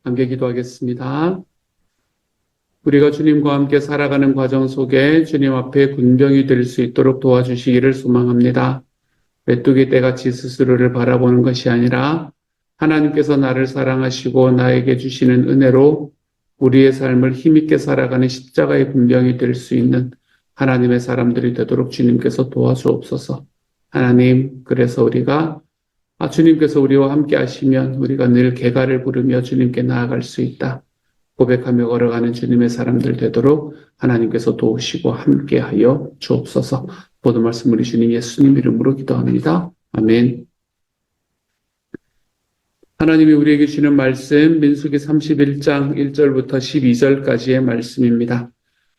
함께 기도하겠습니다. 우리가 주님과 함께 살아가는 과정 속에 주님 앞에 군병이 될 수 있도록 도와주시기를 소망합니다. 메뚜기 떼같이 스스로를 바라보는 것이 아니라 하나님께서 나를 사랑하시고 나에게 주시는 은혜로 우리의 삶을 힘있게 살아가는 십자가의 군병이 될 수 있는 하나님의 사람들이 되도록 주님께서 도와주옵소서. 하나님, 그래서 우리가 주님께서 우리와 함께 하시면 우리가 늘 개가를 부르며 주님께 나아갈 수 있다. 고백하며 걸어가는 주님의 사람들 되도록 하나님께서 도우시고 함께하여 주옵소서. 모든 말씀 우리 주님 예수님 이름으로 기도합니다. 아멘. 하나님이 우리에게 주시는 말씀 민수기 31장 1절부터 12절까지의 말씀입니다.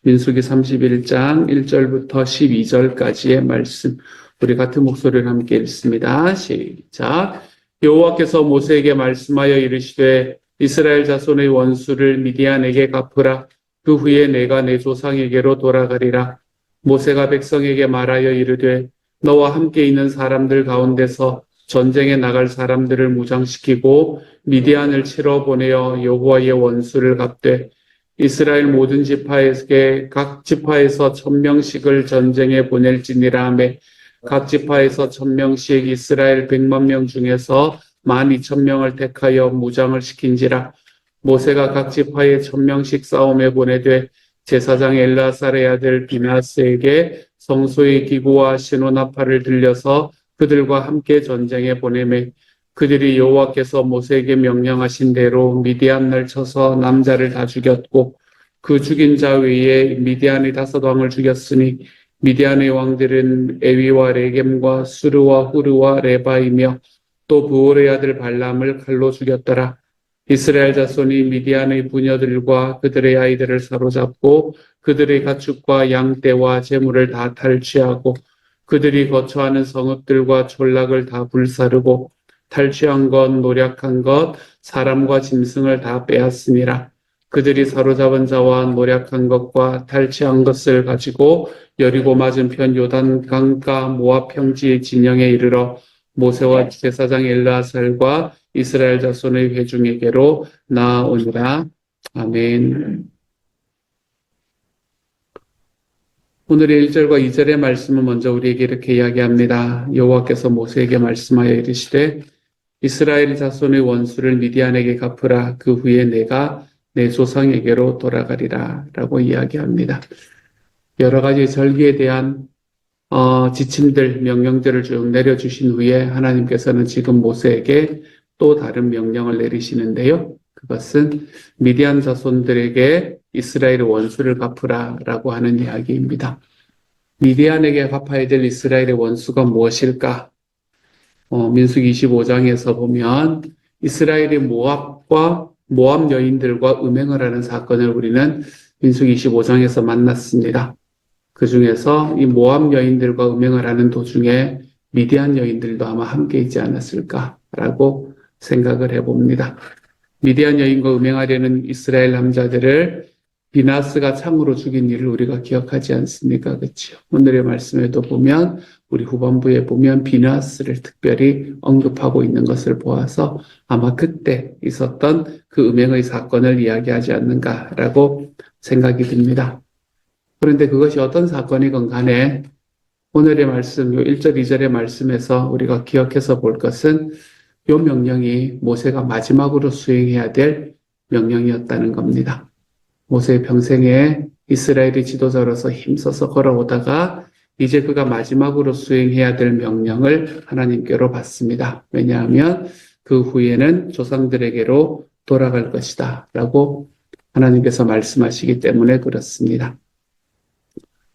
민수기 31장 1절부터 12절까지의 말씀. 우리 같은 목소리를 함께 읽습니다. 시작. 여호와께서 모세에게 말씀하여 이르시되 이스라엘 자손의 원수를 미디안에게 갚으라. 그 후에 내가 내 조상에게로 돌아가리라. 모세가 백성에게 말하여 이르되 너와 함께 있는 사람들 가운데서 전쟁에 나갈 사람들을 무장시키고 미디안을 치러 보내어 여호와의 원수를 갚되 이스라엘 모든 지파에게 각 지파에서 1000명씩을 전쟁에 보낼지니라 하며 각 지파에서 1000명씩 이스라엘 100만 명 중에서 12,000명을 택하여 무장을 시킨지라. 모세가 각 지파에 1000명씩 싸움에 보내되 제사장 엘르아살의 아들 비나스에게 성소의 기구와 신호나팔을 들려서 그들과 함께 전쟁에 보내매 그들이 여호와께서 모세에게 명령하신 대로 미디안을 쳐서 남자를 다 죽였고 그 죽인 자 외에 미디안의 5왕을 죽였으니 미디안의 왕들은 에위와 레겜과 수르와 후르와 레바이며 또 부올의 아들 발람을 칼로 죽였더라. 이스라엘 자손이 미디안의 부녀들과 그들의 아이들을 사로잡고 그들의 가축과 양떼와 재물을 다 탈취하고 그들이 거처하는 성읍들과 촌락을 다 불사르고 탈취한 것, 노략한 것, 사람과 짐승을 다 빼앗으니라. 그들이 사로잡은 자와 노략한 것과 탈취한 것을 가지고 여리고 맞은편 요단 강가 모압 평지의 진영에 이르러 모세와 제사장 엘르아살과 이스라엘 자손의 회중에게로 나아오니라. 아멘. 오늘의 1절과 2절의 말씀은 먼저 우리에게 이렇게 이야기합니다. 여호와께서 모세에게 말씀하여 이르시되 이스라엘 자손의 원수를 미디안에게 갚으라. 그 후에 내가 내 조상에게로 돌아가리라 라고 이야기합니다. 여러 가지 절기에 대한 지침들, 명령들을 쭉 내려주신 후에 하나님께서는 지금 모세에게 또 다른 명령을 내리시는데요. 그것은 미디안 자손들에게 이스라엘의 원수를 갚으라 라고 하는 이야기입니다. 미디안에게 갚아야 될 이스라엘의 원수가 무엇일까? 민수기 25장에서 보면 이스라엘의 모압 여인들과 음행을 하는 사건을 우리는 민수기 25장에서 만났습니다. 그 중에서 이 모압 여인들과 음행을 하는 도중에 미디안 여인들도 아마 함께 있지 않았을까라고 생각을 해봅니다. 미디안 여인과 음행하려는 이스라엘 남자들을 비나스가 창으로 죽인 일을 우리가 기억하지 않습니까? 그렇죠? 오늘의 말씀에도 보면 우리 후반부에 보면 비나스를 특별히 언급하고 있는 것을 보아서 아마 그때 있었던 그 음행의 사건을 이야기하지 않는가라고 생각이 듭니다. 그런데 그것이 어떤 사건이건 간에 오늘의 말씀, 요 1절, 2절의 말씀에서 우리가 기억해서 볼 것은 요 명령이 모세가 마지막으로 수행해야 될 명령이었다는 겁니다. 모세의 평생에 이스라엘의 지도자로서 힘써서 걸어오다가 이제 그가 마지막으로 수행해야 될 명령을 하나님께로 받습니다. 왜냐하면 그 후에는 조상들에게로 돌아갈 것이다 라고 하나님께서 말씀하시기 때문에 그렇습니다.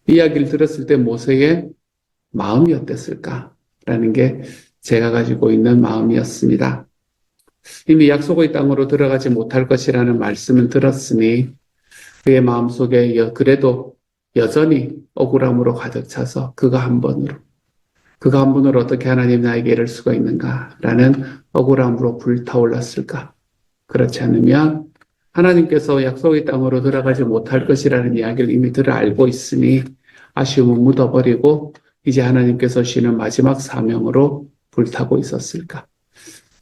이야기를 들었을 때 모세의 마음이 어땠을까라는 게 제가 가지고 있는 마음이었습니다. 이미 약속의 땅으로 들어가지 못할 것이라는 말씀은 들었으니 그의 마음속에 그래도 여전히 억울함으로 가득 차서 그가 한 번으로 어떻게 하나님 나에게 이럴 수가 있는가라는 억울함으로 불타올랐을까? 그렇지 않으면 하나님께서 약속의 땅으로 들어가지 못할 것이라는 이야기를 이미 알고 있으니 아쉬움은 묻어버리고 이제 하나님께서 주시는 마지막 사명으로 불타고 있었을까?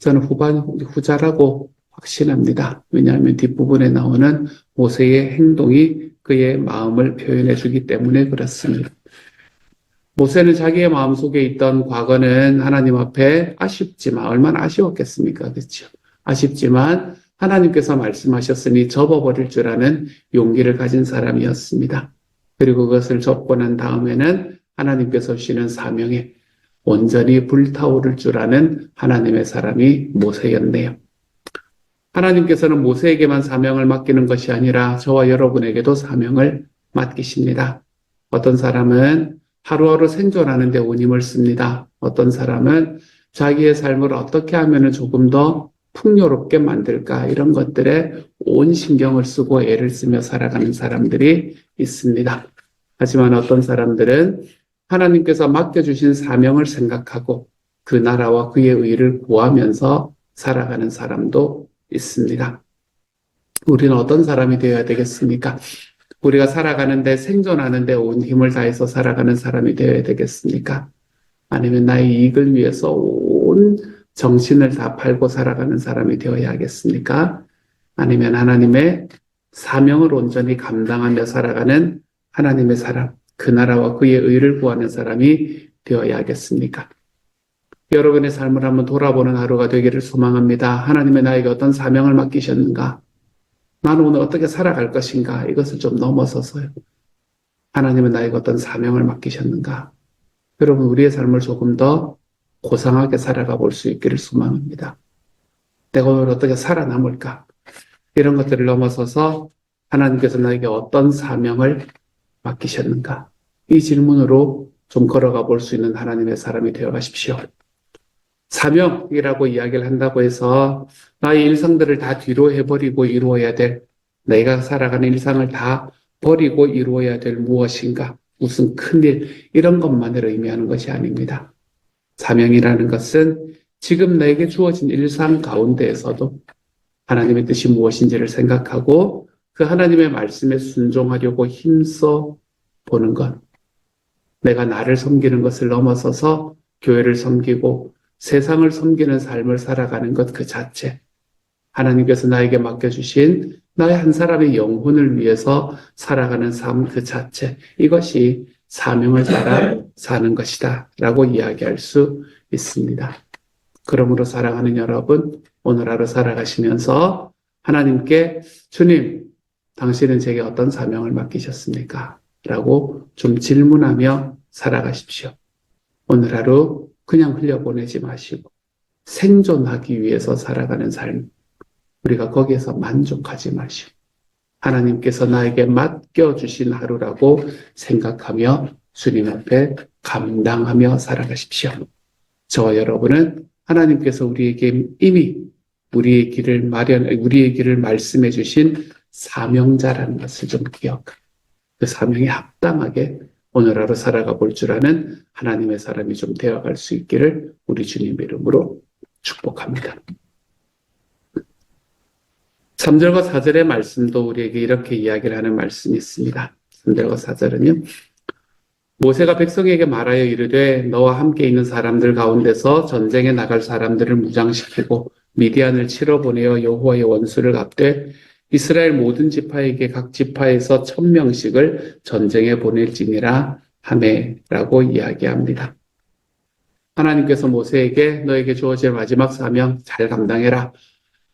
저는 후자라고 확신합니다. 왜냐하면 뒷부분에 나오는 모세의 행동이 그의 마음을 표현해 주기 때문에 그렇습니다. 모세는 자기의 마음속에 있던 과거는 하나님 앞에 아쉽지만 얼마나 아쉬웠겠습니까? 그렇죠? 아쉽지만 하나님께서 말씀하셨으니 접어버릴 줄 아는 용기를 가진 사람이었습니다. 그리고 그것을 접고 난 다음에는 하나님께서 주시는 사명에 온전히 불타오를 줄 아는 하나님의 사람이 모세였네요. 하나님께서는 모세에게만 사명을 맡기는 것이 아니라 저와 여러분에게도 사명을 맡기십니다. 어떤 사람은 하루하루 생존하는 데 온 힘을 씁니다. 어떤 사람은 자기의 삶을 어떻게 하면 조금 더 풍요롭게 만들까 이런 것들에 온 신경을 쓰고 애를 쓰며 살아가는 사람들이 있습니다. 하지만 어떤 사람들은 하나님께서 맡겨주신 사명을 생각하고 그 나라와 그의 의를 구하면서 살아가는 사람도 있습니다. 우리는 어떤 사람이 되어야 되겠습니까? 우리가 살아가는데 생존하는데 온 힘을 다해서 살아가는 사람이 되어야 되겠습니까? 아니면 나의 이익을 위해서 온 정신을 다 팔고 살아가는 사람이 되어야 하겠습니까? 아니면 하나님의 사명을 온전히 감당하며 살아가는 하나님의 사람, 그 나라와 그의 의를 구하는 사람이 되어야 하겠습니까? 여러분의 삶을 한번 돌아보는 하루가 되기를 소망합니다. 하나님의 나에게 어떤 사명을 맡기셨는가? 나는 오늘 어떻게 살아갈 것인가? 이것을 좀 넘어서서요. 하나님은 나에게 어떤 사명을 맡기셨는가? 여러분, 우리의 삶을 조금 더 고상하게 살아가 볼 수 있기를 소망합니다. 내가 오늘 어떻게 살아남을까? 이런 것들을 넘어서서 하나님께서 나에게 어떤 사명을 맡기셨는가? 이 질문으로 좀 걸어가 볼 수 있는 하나님의 사람이 되어 가십시오. 사명이라고 이야기를 한다고 해서 나의 일상들을 다 뒤로 해버리고 이루어야 될, 내가 살아가는 일상을 다 버리고 이루어야 될 무엇인가, 무슨 큰일, 이런 것만을 의미하는 것이 아닙니다. 사명이라는 것은 지금 내게 주어진 일상 가운데에서도 하나님의 뜻이 무엇인지를 생각하고 그 하나님의 말씀에 순종하려고 힘써 보는 것. 내가 나를 섬기는 것을 넘어서서 교회를 섬기고 세상을 섬기는 삶을 살아가는 것 그 자체. 하나님께서 나에게 맡겨주신 나의 한 사람의 영혼을 위해서 살아가는 삶 그 자체. 이것이 사명을 따라 사는 것이다 라고 이야기할 수 있습니다. 그러므로 사랑하는 여러분, 오늘 하루 살아가시면서 하나님께 주님, 당신은 제게 어떤 사명을 맡기셨습니까? 라고 좀 질문하며 살아가십시오. 오늘 하루 그냥 흘려보내지 마시고 생존하기 위해서 살아가는 삶, 우리가 거기에서 만족하지 마시고 하나님께서 나에게 맡겨주신 하루라고 생각하며 주님 앞에 감당하며 살아가십시오. 저와 여러분은 하나님께서 우리에게 이미 우리의 길을 말씀해 주신 사명자라는 것을 좀 기억하고 그 사명에 합당하게 오늘 하루 살아가 볼 줄 아는 하나님의 사람이 좀 되어갈 수 있기를 우리 주님 이름으로 축복합니다. 3절과 4절의 말씀도 우리에게 이렇게 이야기를 하는 말씀이 있습니다. 3절과 4절은요. 모세가 백성에게 말하여 이르되 너와 함께 있는 사람들 가운데서 전쟁에 나갈 사람들을 무장시키고 미디안을 치러 보내어 여호와의 원수를 갚되 이스라엘 모든 지파에게 각 지파에서 1000명씩을 전쟁에 보낼지니라 하매라고 이야기합니다. 하나님께서 모세에게 너에게 주어질 마지막 사명 잘 감당해라.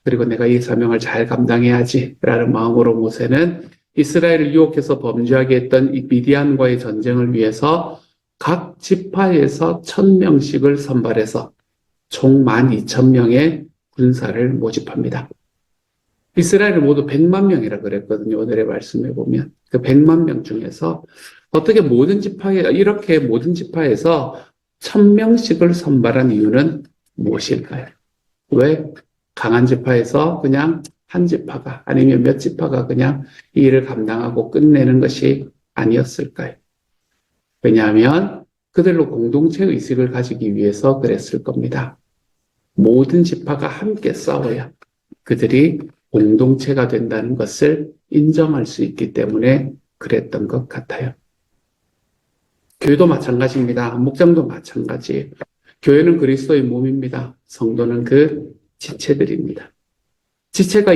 그리고 내가 이 사명을 잘 감당해야지 라는 마음으로 모세는 이스라엘을 유혹해서 범죄하게 했던 이 미디안과의 전쟁을 위해서 각 지파에서 1000명씩을 선발해서 총 12,000명의 군사를 모집합니다. 이스라엘을 모두 100만 명이라 그랬거든요. 오늘의 말씀에 보면 그 100만 명 중에서 어떻게 이렇게 모든 지파에서 1000명씩을 선발한 이유는 무엇일까요? 왜 강한 지파에서 그냥 한 지파가 아니면 몇 지파가 그냥 이 일을 감당하고 끝내는 것이 아니었을까요? 왜냐하면 그들로 공동체 의식을 가지기 위해서 그랬을 겁니다. 모든 지파가 함께 싸워야 그들이 공동체가 된다는 것을 인정할 수 있기 때문에 그랬던 것 같아요. 교회도 마찬가지입니다. 목장도 마찬가지예요. 교회는 그리스도의 몸입니다. 성도는 그 지체들입니다. 지체가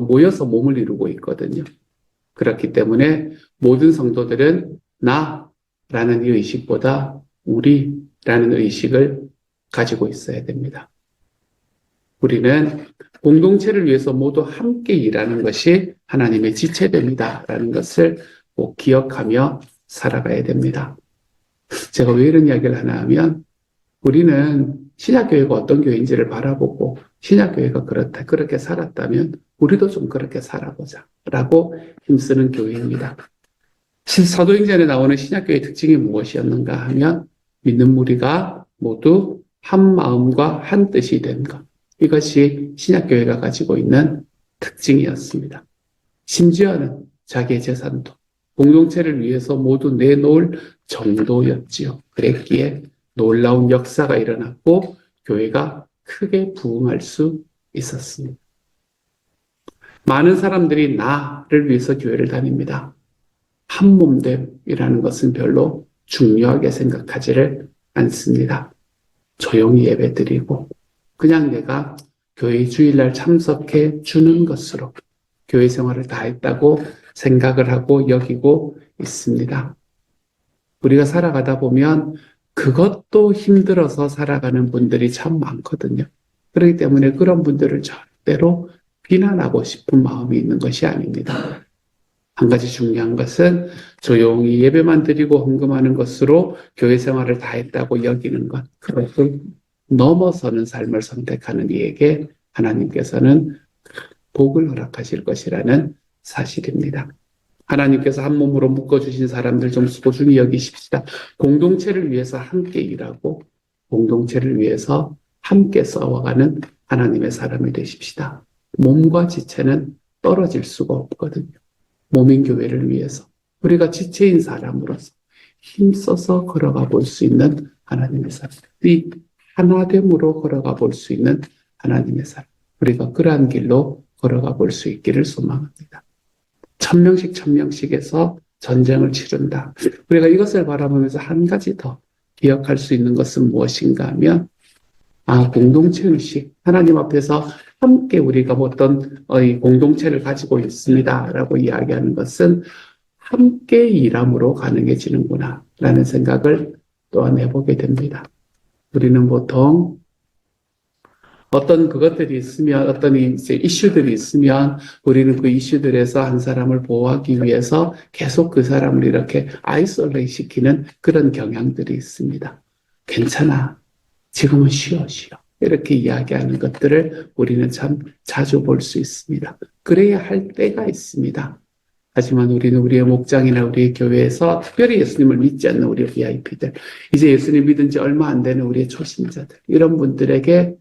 모여서 몸을 이루고 있거든요. 그렇기 때문에 모든 성도들은 나라는 이 의식보다 우리라는 의식을 가지고 있어야 됩니다. 우리는 공동체를 위해서 모두 함께 일하는 것이 하나님의 지체됩니다라는 것을 꼭 기억하며 살아가야 됩니다. 제가 왜 이런 이야기를 하나 하면 우리는 신약교회가 어떤 교회인지를 바라보고 신약교회가 그렇게 살았다면 우리도 좀 그렇게 살아보자 라고 힘쓰는 교회입니다. 사도행전에 나오는 신약교회의 특징이 무엇이었는가 하면 믿는 무리가 모두 한 마음과 한 뜻이 된 것. 이것이 신약교회가 가지고 있는 특징이었습니다. 심지어는 자기의 재산도 공동체를 위해서 모두 내놓을 정도였지요. 그랬기에 놀라운 역사가 일어났고 교회가 크게 부흥할 수 있었습니다. 많은 사람들이 나를 위해서 교회를 다닙니다. 한몸됨이라는 것은 별로 중요하게 생각하지를 않습니다. 조용히 예배드리고 그냥 내가 교회 주일날 참석해 주는 것으로 교회 생활을 다 했다고 생각을 하고 여기고 있습니다. 우리가 살아가다 보면 그것도 힘들어서 살아가는 분들이 참 많거든요. 그렇기 때문에 그런 분들을 절대로 비난하고 싶은 마음이 있는 것이 아닙니다. 한 가지 중요한 것은 조용히 예배만 드리고 헌금하는 것으로 교회 생활을 다 했다고 여기는 것. 그것을 넘어서는 삶을 선택하는 이에게 하나님께서는 복을 허락하실 것이라는 사실입니다. 하나님께서 한 몸으로 묶어주신 사람들 좀 소중히 여기십시다. 공동체를 위해서 함께 일하고 공동체를 위해서 함께 싸워가는 하나님의 사람이 되십시다. 몸과 지체는 떨어질 수가 없거든요. 몸인 교회를 위해서 우리가 지체인 사람으로서 힘써서 걸어가 볼 수 있는 하나님의 사람. 이 하나됨으로 걸어가 볼 수 있는 하나님의 사람. 우리가 그러한 길로 걸어가 볼 수 있기를 소망합니다. 1000명씩에서 전쟁을 치른다. 우리가 이것을 바라보면서 한 가지 더 기억할 수 있는 것은 무엇인가 하면 공동체 의식. 하나님 앞에서 함께 우리가 어떤 공동체를 가지고 있습니다. 라고 이야기하는 것은 함께 일함으로 가능해지는구나. 라는 생각을 또한 해보게 됩니다. 우리는 보통 어떤 그것들이 있으면, 어떤 이제 이슈들이 있으면 우리는 그 이슈들에서 한 사람을 보호하기 위해서 계속 그 사람을 이렇게 아이솔레이트 시키는 그런 경향들이 있습니다. 괜찮아. 지금은 쉬어. 이렇게 이야기하는 것들을 우리는 참 자주 볼 수 있습니다. 그래야 할 때가 있습니다. 하지만 우리는 우리의 목장이나 우리의 교회에서 특별히 예수님을 믿지 않는 우리 VIP들, 이제 예수님 믿은 지 얼마 안 되는 우리의 초신자들, 이런 분들에게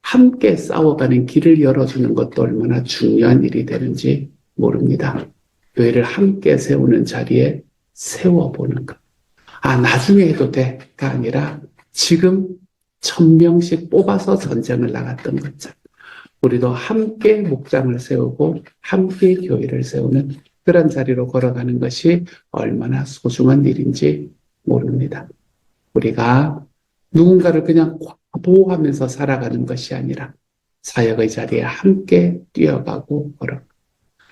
함께 싸워가는 길을 열어주는 것도 얼마나 중요한 일이 되는지 모릅니다. 교회를 함께 세우는 자리에 세워보는 것. 나중에 해도 돼가 아니라 지금 1000명씩 뽑아서 전쟁을 나갔던 것처럼 우리도 함께 목장을 세우고 함께 교회를 세우는 그런 자리로 걸어가는 것이 얼마나 소중한 일인지 모릅니다. 우리가 누군가를 그냥 보호하면서 살아가는 것이 아니라 사역의 자리에 함께 뛰어가고 걸어가고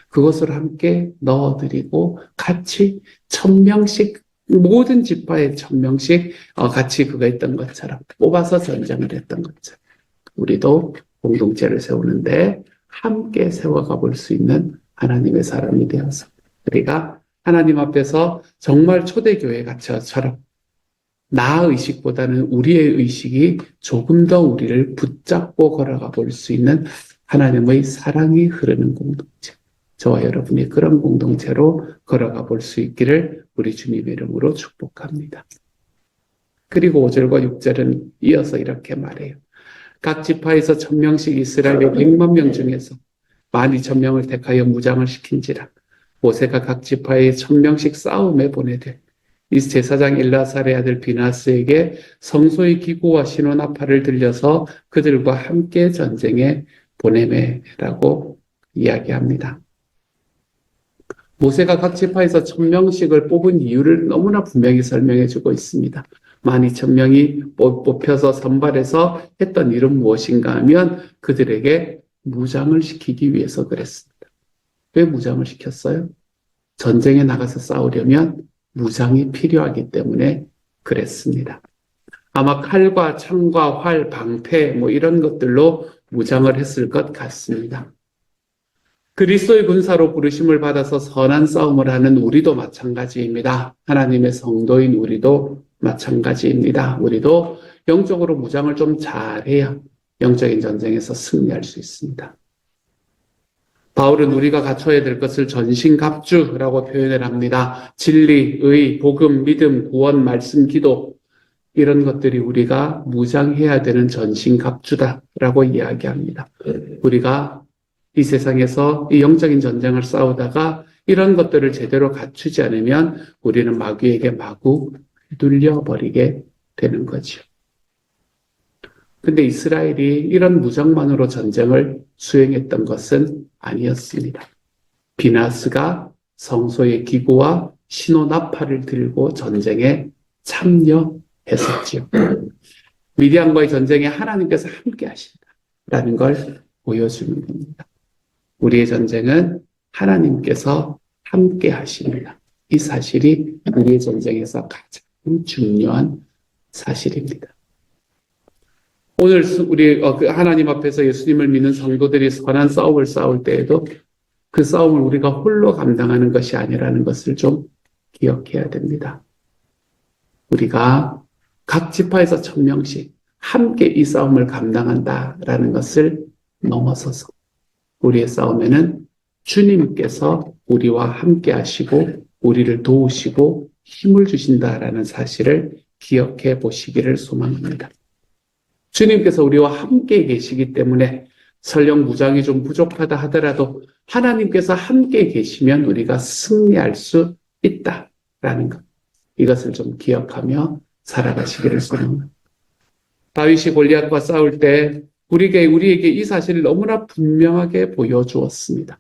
그것을 함께 넣어드리고 같이 1000명씩 모든 지파에 1000명씩 같이 그거 했던 것처럼 뽑아서 전쟁을 했던 것처럼 우리도 공동체를 세우는데 함께 세워가 볼 수 있는 하나님의 사람이 되어서 우리가 하나님 앞에서 정말 초대교회 같이처럼 나 의식보다는 우리의 의식이 조금 더 우리를 붙잡고 걸어가 볼 수 있는 하나님의 사랑이 흐르는 공동체. 저와 여러분이 그런 공동체로 걸어가 볼 수 있기를 우리 주님의 이름으로 축복합니다. 그리고 5절과 6절은 이어서 이렇게 말해요. 각 지파에서 1000명씩 이스라엘의 100만 명 중에서 12,000명을 택하여 무장을 시킨지라. 모세가 각 지파에 1000명씩 싸움에 보내되 이 제사장 엘라살의 아들 비나스에게 성소의 기구와 신호나팔을 들려서 그들과 함께 전쟁에 보내매라고 이야기합니다. 모세가 각 지파에서 1000명씩을 뽑은 이유를 너무나 분명히 설명해 주고 있습니다. 12,000명이 뽑혀서 선발해서 했던 일은 무엇인가 하면 그들에게 무장을 시키기 위해서 그랬습니다. 왜 무장을 시켰어요? 전쟁에 나가서 싸우려면 무장이 필요하기 때문에 그랬습니다. 아마 칼과 창과 활, 방패 이런 것들로 무장을 했을 것 같습니다. 그리스도의 군사로 부르심을 받아서 선한 싸움을 하는 우리도 마찬가지입니다. 하나님의 성도인 우리도 마찬가지입니다. 우리도 영적으로 무장을 좀 잘해야 영적인 전쟁에서 승리할 수 있습니다. 바울은 우리가 갖춰야 될 것을 전신갑주라고 표현을 합니다. 진리, 의, 복음, 믿음, 구원, 말씀, 기도 이런 것들이 우리가 무장해야 되는 전신갑주다라고 이야기합니다. 우리가 이 세상에서 이 영적인 전쟁을 싸우다가 이런 것들을 제대로 갖추지 않으면 우리는 마귀에게 마구 휘둘려버리게 되는 거죠. 근데 이스라엘이 이런 무장만으로 전쟁을 수행했던 것은 아니었습니다. 비나스가 성소의 기구와 신호나팔을 들고 전쟁에 참여했었지요. 미디안과의 전쟁에 하나님께서 함께 하신다라는 걸 보여주는 겁니다. 우리의 전쟁은 하나님께서 함께 하십니다. 이 사실이 우리의 전쟁에서 가장 중요한 사실입니다. 오늘 우리 하나님 앞에서 예수님을 믿는 성도들이 선한 싸움을 싸울 때에도 그 싸움을 우리가 홀로 감당하는 것이 아니라는 것을 좀 기억해야 됩니다. 우리가 각 지파에서 1000명씩 함께 이 싸움을 감당한다라는 것을 넘어서서 우리의 싸움에는 주님께서 우리와 함께 하시고 우리를 도우시고 힘을 주신다라는 사실을 기억해 보시기를 소망합니다. 주님께서 우리와 함께 계시기 때문에 설령 무장이 좀 부족하다 하더라도 하나님께서 함께 계시면 우리가 승리할 수 있다라는 것. 이것을 좀 기억하며 살아가시기를 소망합니다. 다윗이 골리앗과 싸울 때 우리에게 이 사실을 너무나 분명하게 보여주었습니다.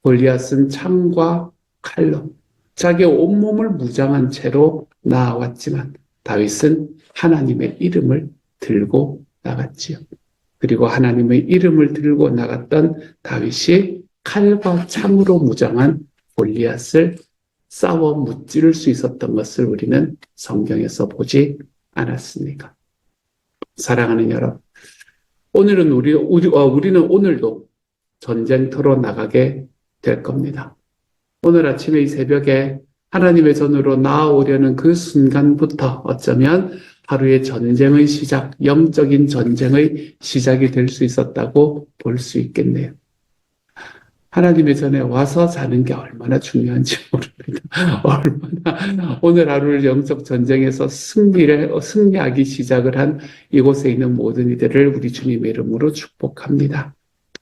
골리앗은 창과 칼로 자기의 온몸을 무장한 채로 나아왔지만 다윗은 하나님의 이름을 들고 나갔지요. 그리고 하나님의 이름을 들고 나갔던 다윗이 칼과 창으로 무장한 골리앗을 싸워 무찌를 수 있었던 것을 우리는 성경에서 보지 않았습니까? 사랑하는 여러분, 오늘은 우리는 오늘도 전쟁터로 나가게 될 겁니다. 오늘 아침에 이 새벽에 하나님의 전으로 나아오려는 그 순간부터 어쩌면 하루의 전쟁의 시작, 영적인 전쟁의 시작이 될 수 있었다고 볼 수 있겠네요. 하나님의 전에 와서 자는 게 얼마나 중요한지 모릅니다. 얼마나 오늘 하루를 영적 전쟁에서 승리하기 시작을 한 이곳에 있는 모든 이들을 우리 주님의 이름으로 축복합니다.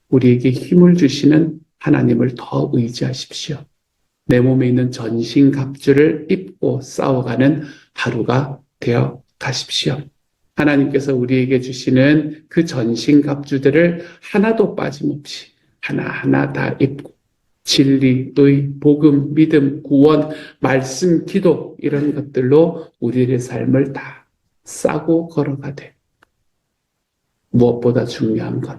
우리에게 힘을 주시는 하나님을 더 의지하십시오. 내 몸에 있는 전신갑주를 입고 싸워가는 하루가 되어 가십시오. 하나님께서 우리에게 주시는 그 전신갑주들을 하나도 빠짐없이 하나하나 다 입고 진리, 의, 복음, 믿음, 구원, 말씀, 기도 이런 것들로 우리의 삶을 다 싸고 걸어가되 무엇보다 중요한 것,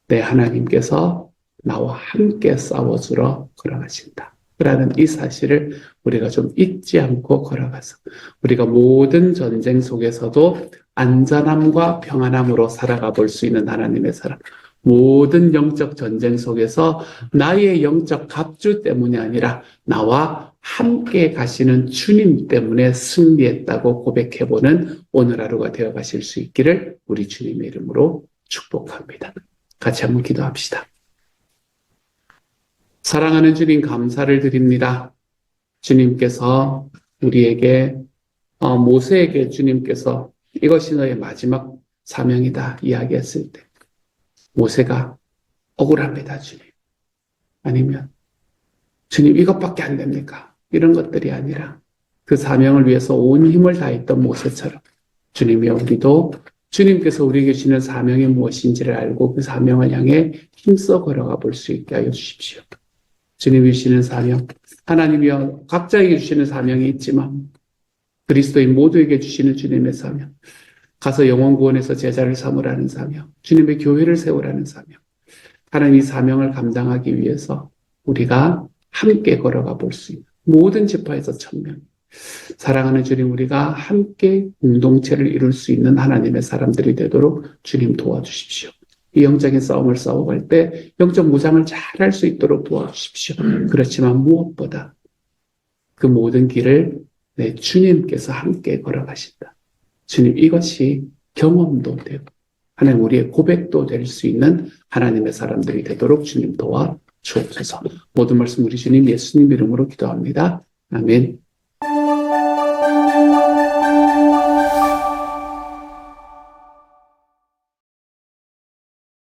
내 하나님께서 나와 함께 싸워주러 걸어가신다. 라는 이 사실을 우리가 좀 잊지 않고 걸어가서 우리가 모든 전쟁 속에서도 안전함과 평안함으로 살아가 볼 수 있는 하나님의 사람, 모든 영적 전쟁 속에서 나의 영적 갑주 때문이 아니라 나와 함께 가시는 주님 때문에 승리했다고 고백해보는 오늘 하루가 되어 가실 수 있기를 우리 주님의 이름으로 축복합니다. 같이 한번 기도합시다. 사랑하는 주님 감사를 드립니다. 주님께서 우리에게 모세에게 주님께서 이것이 너의 마지막 사명이다 이야기했을 때 모세가 억울합니다. 주님. 아니면 주님 이것밖에 안 됩니까? 이런 것들이 아니라 그 사명을 위해서 온 힘을 다했던 모세처럼 주님이 우리도 주님께서 우리에게 주시는 사명이 무엇인지를 알고 그 사명을 향해 힘써 걸어가 볼 수 있게 하여 주십시오. 주님이 주시는 사명, 하나님이여 각자에게 주시는 사명이 있지만 그리스도인 모두에게 주시는 주님의 사명, 가서 영혼 구원에서 제자를 삼으라는 사명, 주님의 교회를 세우라는 사명, 하나님 이 사명을 감당하기 위해서 우리가 함께 걸어가 볼 수 있는 모든 지파에서 천명, 사랑하는 주님, 우리가 함께 공동체를 이룰 수 있는 하나님의 사람들이 되도록 주님 도와주십시오. 이 영적인 싸움을 싸워갈 때 영적 무장을 잘 할 수 있도록 도와주십시오. 그렇지만 무엇보다 그 모든 길을 내 주님께서 함께 걸어가신다. 주님, 이것이 경험도 되고 하나님 우리의 고백도 될 수 있는 하나님의 사람들이 되도록 주님 도와 주옵소서. 모든 말씀 우리 주님 예수님 이름으로 기도합니다. 아멘.